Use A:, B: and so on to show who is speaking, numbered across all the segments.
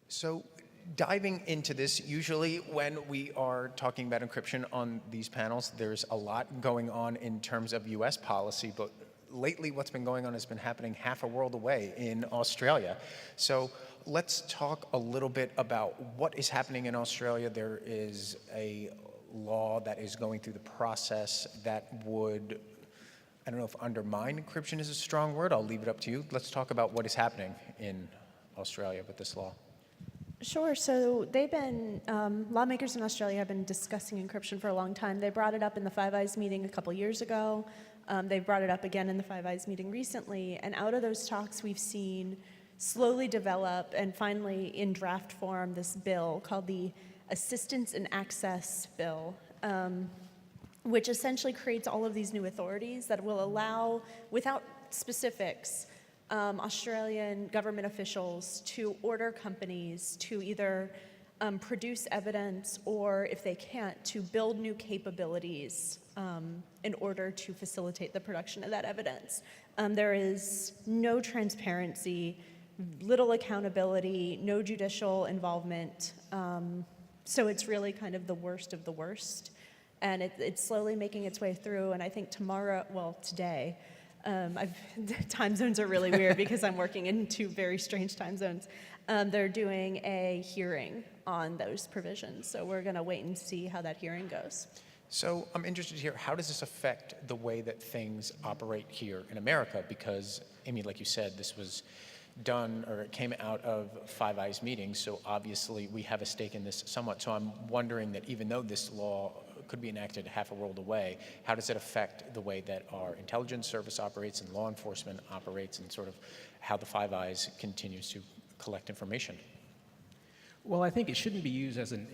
A: So diving into this, usually when we are talking about encryption on these panels, there's a lot going on in terms of US policy, but lately what's been going on has been happening half a world away in Australia. So let's talk a little bit about what is happening in Australia. There is a law that is going through the process that would, I don't know if undermine encryption is a strong word, I'll leave it up to you. Let's talk about what is happening in Australia with this law.
B: Sure. So they've been, lawmakers in Australia have been discussing encryption for a long time. They brought it up in the Five Eyes meeting a couple years ago. They've brought it up again in the Five Eyes meeting recently. And out of those talks, we've seen slowly develop and finally in draft form this bill called the Assistance and Access Bill, which essentially creates all of these new authorities that will allow, without specifics, Australian government officials to order companies to either produce evidence or, if they can't, to build new capabilities in order to facilitate the production of that evidence. There is no transparency, little accountability, no judicial involvement, so it's really kind of the worst of the worst. And it's slowly making its way through, and I think today, time zones are really weird because I'm working in two very strange time zones. They're doing a hearing on those provisions, so we're going to wait and see how that hearing goes.
A: So I'm interested to hear, how does this affect the way that things operate here in America? Because, Amie, like you said, this was done, or it came out of Five Eyes meetings, so obviously we have a stake in this somewhat. So I'm wondering that even though this law could be enacted half a world away, how does it affect the way that our intelligence service operates and law enforcement operates, and sort of how the Five Eyes continues to collect information?
C: Well, I think it shouldn't be used as an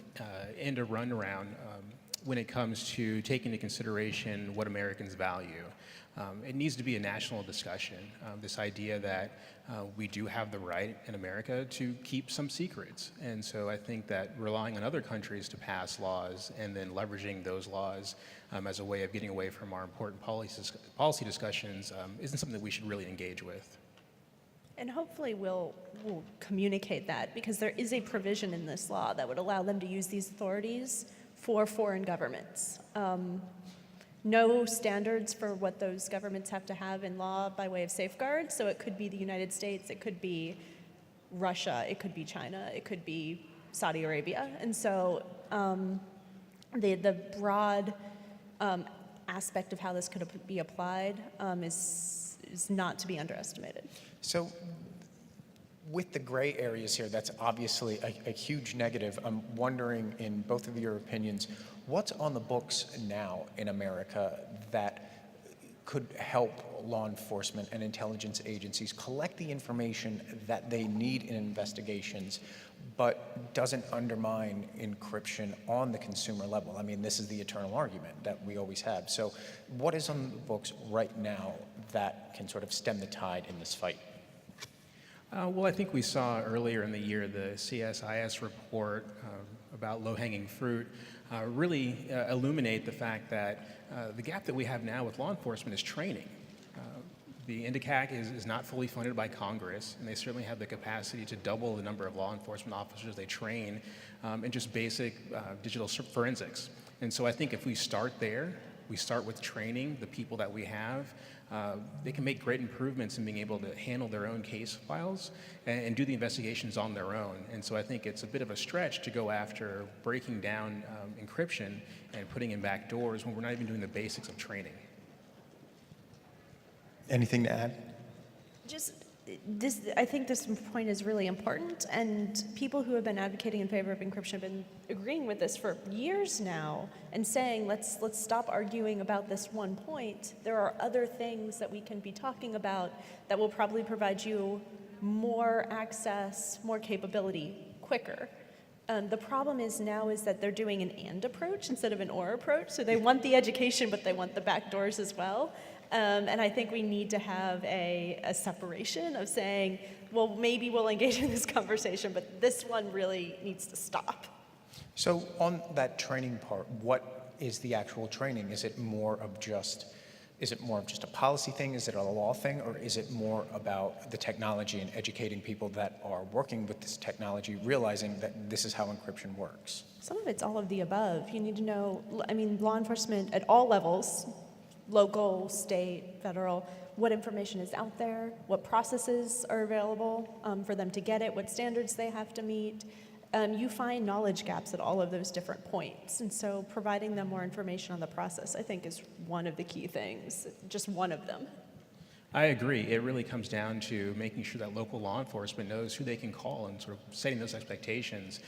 C: end or run around when it comes to taking into consideration what Americans value. It needs to be a national discussion, this idea that we do have the right in America to keep some secrets. And so I think that relying on other countries to pass laws and then leveraging those laws as a way of getting away from our important policy discussions isn't something that we should really engage with.
B: And hopefully we'll communicate that, because there is a provision in this law that would allow them to use these authorities for foreign governments. No standards for what those governments have to have in law by way of safeguards. So it could be the United States, it could be Russia, it could be China, it could be Saudi Arabia. And so the broad aspect of how this could be applied is not to be underestimated.
A: So with the gray areas here, that's obviously a huge negative. I'm wondering, in both of your opinions, what's on the books now in America that could help law enforcement and intelligence agencies collect the information that they need in investigations, but doesn't undermine encryption on the consumer level? I mean, this is the eternal argument that we always have. So what is on the books right now that can sort of stem the tide in this fight?
C: Well, I think we saw earlier in the year the CSIS report about low-hanging fruit really illuminate the fact that the gap that we have now with law enforcement is training. The INDICAC is not fully funded by Congress, and they certainly have the capacity to double the number of law enforcement officers they train in just basic digital forensics. And so I think if we start there, we start with training the people that we have, they can make great improvements in being able to handle their own case files and do the investigations on their own. And so I think it's a bit of a stretch to go after breaking down encryption and putting in back doors when we're not even doing the basics of training.
A: Anything to add?
B: I think this point is really important, and people who have been advocating in favor of encryption have been agreeing with this for years now and saying, let's stop arguing about this one point. There are other things that we can be talking about that will probably provide you more access, more capability, quicker. The problem is that they're doing an and approach instead of an or approach. So they want the education, but they want the back doors as well. And I think we need to have a separation of saying, well, maybe we'll engage in this conversation, but this one really needs to stop.
A: So on that training part, what is the actual training? Is it more of just Is it more of just a policy thing? Is it a law thing? Or is it more about the technology and educating people that are working with this technology, realizing that this is how encryption works?
B: Some of it's all of the above. You need to know, I mean, law enforcement at all levels, local, state, federal, what information is out there, what processes are available for them to get it, what standards they have to meet. You find knowledge gaps at all of those different points. And so providing them more information on the process, I think, is one of the key things, just one of them.
C: I agree. It really comes down to making sure that local law enforcement knows who they can call and sort of setting those expectations.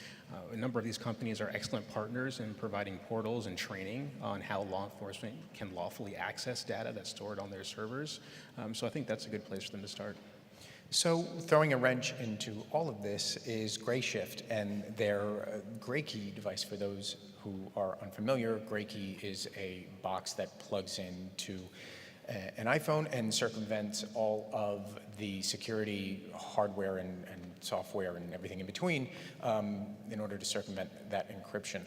C: A number of these companies are excellent partners in providing portals and training on how law enforcement can lawfully access data that's stored on their servers. So I think that's a good place for them to start.
A: So throwing a wrench into all of this is Grayshift and their Graykey device. For those who are unfamiliar, Graykey is a box that plugs into an iPhone and circumvents all of the security hardware and software and everything in between in order to circumvent that encryption.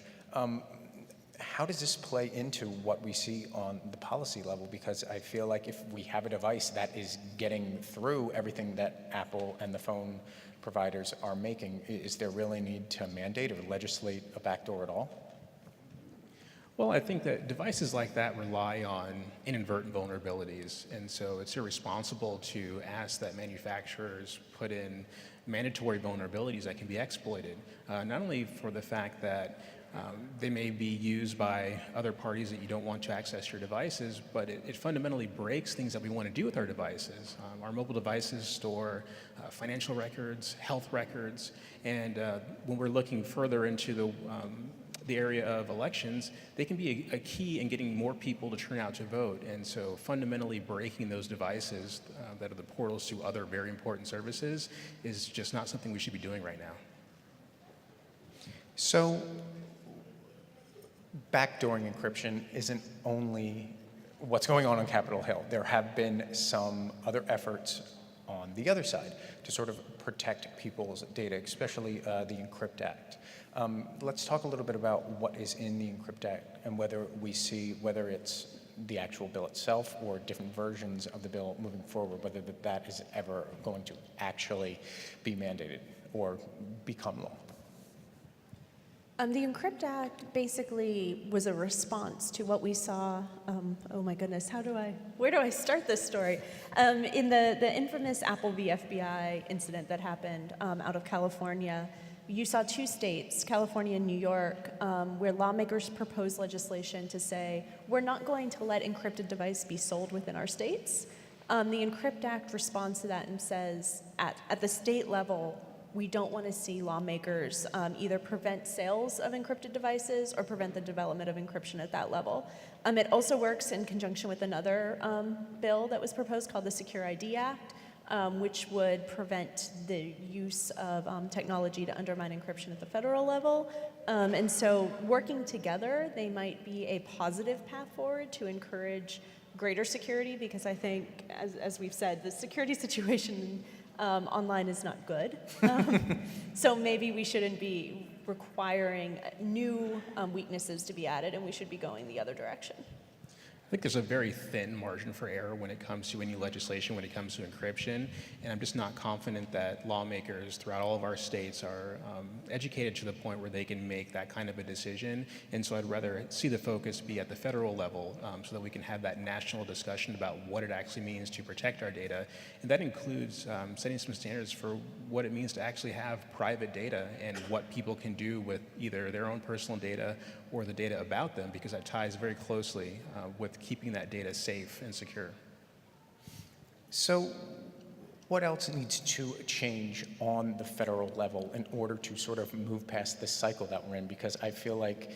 A: How does this play into what we see on the policy level? Because I feel like if we have a device that is getting through everything that Apple and the phone providers are making, is there really need to mandate or legislate a backdoor at all?
C: Well, I think that devices like that rely on inadvertent vulnerabilities, and so it's irresponsible to ask that manufacturers put in mandatory vulnerabilities that can be exploited, not only for the fact that they may be used by other parties that you don't want to access your devices, but it fundamentally breaks things that we want to do with our devices. Our mobile devices store financial records, health records, and when we're looking further into the area of elections, they can be a key in getting more people to turn out to vote. And so fundamentally breaking those devices that are the portals to other very important services is just not something we should be doing right now.
A: So backdooring encryption isn't only what's going on Capitol Hill. There have been some other efforts on the other side to sort of protect people's data, especially the Encrypt Act. Let's talk a little bit about what is in the Encrypt Act and whether we see, whether it's the actual bill itself or different versions of the bill moving forward, whether that is ever going to actually be mandated or become law.
B: The Encrypt Act basically was a response to what we saw, oh my goodness, where do I start this story? In the infamous Apple v. FBI incident that happened out of California, you saw two states, California and New York, where lawmakers proposed legislation to say, we're not going to let encrypted device be sold within our states. The Encrypt Act responds to that and says, at the state level, we don't want to see lawmakers either prevent sales of encrypted devices or prevent the development of encryption at that level. It also works in conjunction with another bill that was proposed called the Secure ID Act, which would prevent the use of technology to undermine encryption at the federal level. And so working together, they might be a positive path forward to encourage greater security, because I think, as we've said, the security situation online is not good. So maybe we shouldn't be requiring new weaknesses to be added, and we should be going the other direction.
C: I think there's a very thin margin for error when it comes to any legislation, when it comes to encryption, and I'm just not confident that lawmakers throughout all of our states are educated to the point where they can make that kind of a decision. And so I'd rather see the focus be at the federal level so that we can have that national discussion about what it actually means to protect our data. And that includes setting some standards for what it means to actually have private data and what people can do with either their own personal data or the data about them, because that ties very closely with keeping that data safe and secure.
A: So what else needs to change on the federal level in order to sort of move past this cycle that we're in? Because I feel like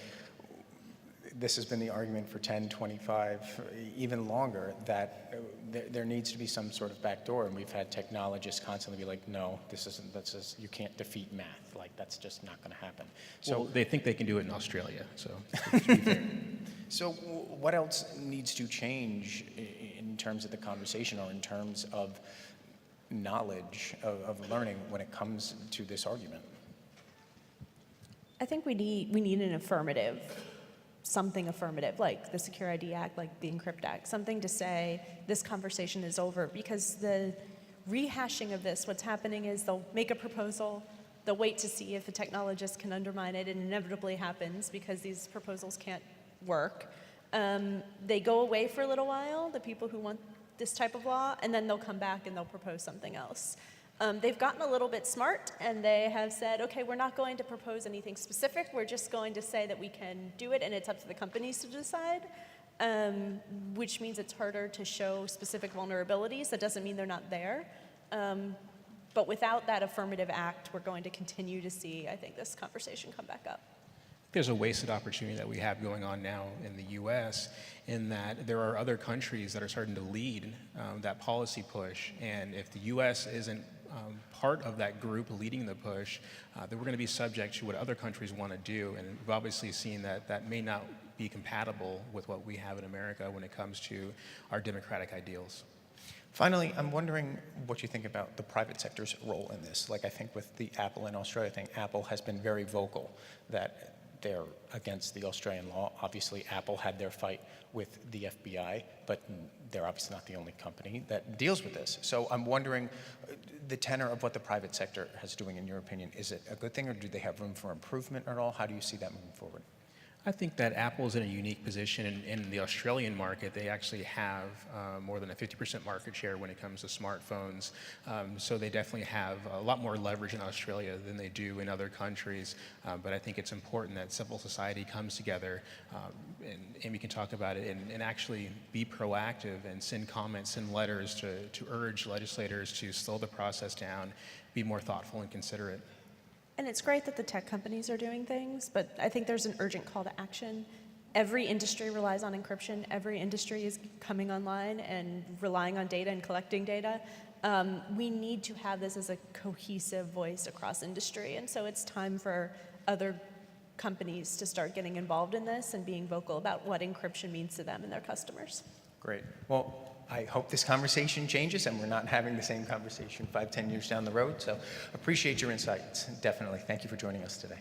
A: this has been the argument for 10, 25, even longer, that there needs to be some sort of backdoor, and we've had technologists constantly be like, no, you can't defeat math, like that's just not going to happen. So
C: well, they think they can do it in Australia, so to be fair.
A: So what else needs to change in terms of the conversation or in terms of knowledge, of learning when it comes to this argument?
B: I think we need an affirmative something affirmative, like the Secure ID Act, like the Encrypt Act, something to say this conversation is over. Because the rehashing of this, what's happening is they'll make a proposal, they'll wait to see if a technologist can undermine it, and inevitably happens because these proposals can't work. They go away for a little while, the people who want this type of law, and then they'll come back and they'll propose something else. They've gotten a little bit smart, and they have said, okay, we're not going to propose anything specific, we're just going to say that we can do it, and it's up to the companies to decide, which means it's harder to show specific vulnerabilities. That doesn't mean they're not there. But without that affirmative act, we're going to continue to see, I think, this conversation come back up.
C: There's a wasted opportunity that we have going on now in the U.S. in that there are other countries that are starting to lead that policy push, and if the U.S. isn't part of that group leading the push, then we're going to be subject to what other countries want to do, and we've obviously seen that that may not be compatible with what we have in America when it comes to our democratic ideals.
A: Finally, I'm wondering what you think about the private sector's role in this. Like I think with the Apple in Australia thing, Apple has been very vocal that they're against the Australian law. Obviously, Apple had their fight with the FBI, but they're obviously not the only company that deals with this. So I'm wondering, the tenor of what the private sector is doing, in your opinion, is it a good thing, or do they have room for improvement at all? How do you see that moving forward?
C: I think that Apple's in a unique position in the Australian market. They actually have more than a 50% market share when it comes to smartphones. So they definitely have a lot more leverage in Australia than they do in other countries. But I think it's important that civil society comes together, and Amie can talk about it, and actually be proactive and send comments, send letters to urge legislators to slow the process down, be more thoughtful and considerate.
B: And it's great that the tech companies are doing things, but I think there's an urgent call to action. Every industry relies on encryption. Every industry is coming online and relying on data and collecting data. We need to have this as a cohesive voice across industry, and so it's time for other companies to start getting involved in this and being vocal about what encryption means to them and their customers.
A: Great. Well, I hope this conversation changes and we're not having the same conversation 5-10 years down the road. So appreciate your insights. Definitely. Thank you for joining us today.